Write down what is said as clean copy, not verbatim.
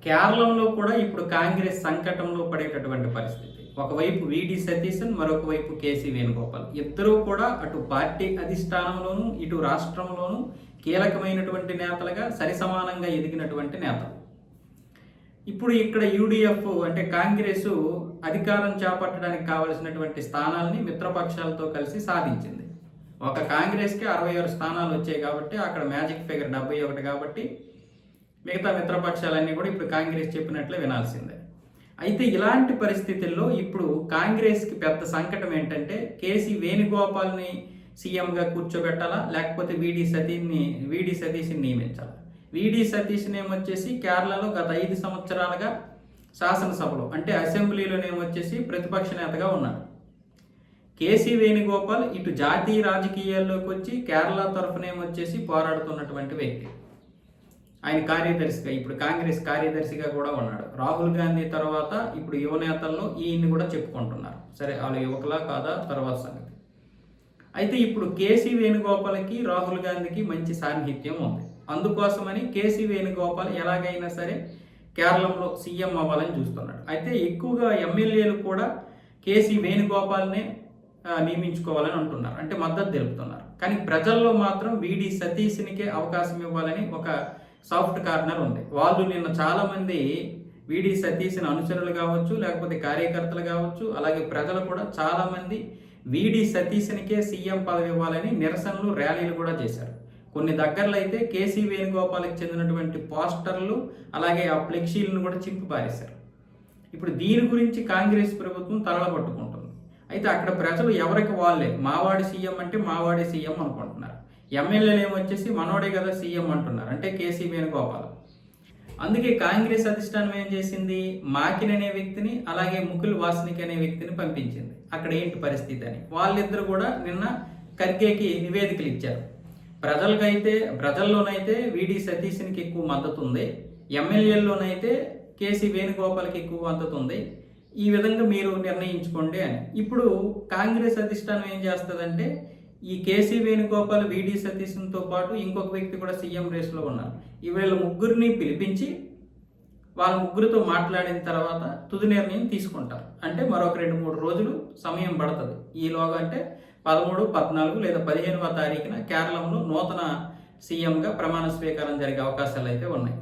కేరళంలో కూడా ఇప్పుడు కాంగ్రెస్ సంకటంలో పడేటటువంటి పరిస్థితి. ఒకవైపు వీడి సతీశన్, మరొక వైపు కేసీ వేణుగోపాల్. ఇద్దరూ కూడా అటు పార్టీ అధిష్టానంలోనూ, ఇటు రాష్ట్రంలోనూ కీలకమైనటువంటి నేతలుగా సరిసమానంగా ఎదిగినటువంటి నేతలు. ఇప్పుడు ఇక్కడ యూడిఎఫ్ అంటే కాంగ్రెస్ అధికారం చేపట్టడానికి కావలసినటువంటి స్థానాల్ని మిత్రపక్షాలతో కలిసి సాధించింది. ఒక కాంగ్రెస్కి 66 స్థానాలు వచ్చాయి కాబట్టి అక్కడ మ్యాజిక్ ఫిగర్ 71 కాబట్టి మిగతా మిత్రపక్షాలన్నీ కూడా ఇప్పుడు కాంగ్రెస్ చెప్పినట్లే వినాల్సిందే. అయితే ఇలాంటి పరిస్థితుల్లో ఇప్పుడు కాంగ్రెస్కి పెద్ద సంకటం ఏంటంటే కేసీ వేణుగోపాల్ని సీఎంగా కూర్చోబెట్టాలా, లేకపోతే వీడి సతీష్ని నియమించాలా. వీడి సతీష్ని ఏమొచ్చేసి కేరళలో గత 5 సంవత్సరాలుగా శాసనసభలో అంటే అసెంబ్లీలోనేమొచ్చేసి ప్రతిపక్ష నేతగా ఉన్నాడు. కేసీ వేణుగోపాల్ ఇటు జాతీయ రాజకీయాల్లోకి వచ్చి కేరళ తరఫునేమొచ్చేసి పోరాడుతున్నటువంటి వ్యక్తి. ఆయన కార్యదర్శిగా ఇప్పుడు కాంగ్రెస్ కార్యదర్శిగా కూడా ఉన్నాడు. రాహుల్ గాంధీ తర్వాత ఇప్పుడు యువ నేతల్లో ఈయన్ని కూడా చెప్పుకుంటున్నారు. సరే వాళ్ళు యువకులా కాదా తర్వాత సంగతి. అయితే ఇప్పుడు కేసీ వేణుగోపాల్కి రాహుల్ గాంధీకి మంచి సాన్నిహిత్యం ఉంది. అందుకోసమని కేసీ వేణుగోపాల్ ఎలాగైనా సరే కేరళంలో సీఎం అవ్వాలని చూస్తున్నాడు. అయితే ఎక్కువగా ఎమ్మెల్యేలు కూడా కేసీ వేణుగోపాల్నే నియమించుకోవాలని అంటున్నారు, అంటే మద్దతు తెలుపుతున్నారు. కానీ ప్రజల్లో మాత్రం వీడి సతీష్నికే అవకాశం ఇవ్వాలని ఒక సాఫ్ట్ కార్నర్ ఉంది. వాళ్ళు నిన్న చాలామంది వీడి సతీష్ని అనుచరులు కావచ్చు, లేకపోతే కార్యకర్తలు కావచ్చు, అలాగే ప్రజలు కూడా చాలామంది వీడి సతీష్నికే సీఎం పదవి ఇవ్వాలని నిరసనలు, ర్యాలీలు కూడా చేశారు. కొన్ని దగ్గరలో అయితే కేసీ వేణుగోపాల్కి చెందినటువంటి పోస్టర్లు అలాగే ఆ ఫ్లెక్సీలను కూడా చింపి పారేశారు. ఇప్పుడు దీని గురించి కాంగ్రెస్ ప్రభుత్వం తలపట్టుకుంటుంది. అయితే అక్కడ ప్రజలు ఎవరికి వాళ్ళే మావాడి సీఎం అంటే మావాడి సీఎం అనుకుంటున్నారు. ఎమ్మెల్యేలు ఏమొచ్చేసి మనోడే కదా సీఎం అంటున్నారు, అంటే కేసీ వేణుగోపాల్. అందుకే కాంగ్రెస్ అధిష్టానం ఏం చేసింది, మాకిన్ అనే వ్యక్తిని అలాగే ముకుల్ వాస్నిక్ అనే వ్యక్తిని పంపించింది. అక్కడ ఏంటి పరిస్థితి అని వాళ్ళిద్దరు కూడా నిన్న ఖర్గేకి నివేదికలు ఇచ్చారు. ప్రజల్లోనైతే వీడి సతీష్నికి ఎక్కువ మద్దతు ఉంది, ఎమ్మెల్యేల్లోనైతే కేసీ వేణుగోపాల్కి ఎక్కువ మద్దతు ఉంది. ఈ విధంగా మీరు నిర్ణయించుకోండి అని. ఇప్పుడు కాంగ్రెస్ అధిష్టానం ఏం చేస్తుందంటే ఈ కేసీ వేణుగోపాల్, వీడి సతీష్తో పాటు ఇంకొక వ్యక్తి కూడా సీఎం రేస్లో ఉన్నారు. వీళ్ళ ముగ్గురిని పిలిపించి వాళ్ళ ముగ్గురితో మాట్లాడిన తర్వాత తుది నిర్ణయం తీసుకుంటారు. అంటే మరొక 2-3 రోజులు సమయం పడుతుంది. ఈలోగా అంటే 13, 14 లేదా 15వ తారీఖున కేరళంలో నూతన సీఎంగా ప్రమాణ స్వీకారం జరిగే అవకాశాలు అయితే ఉన్నాయి.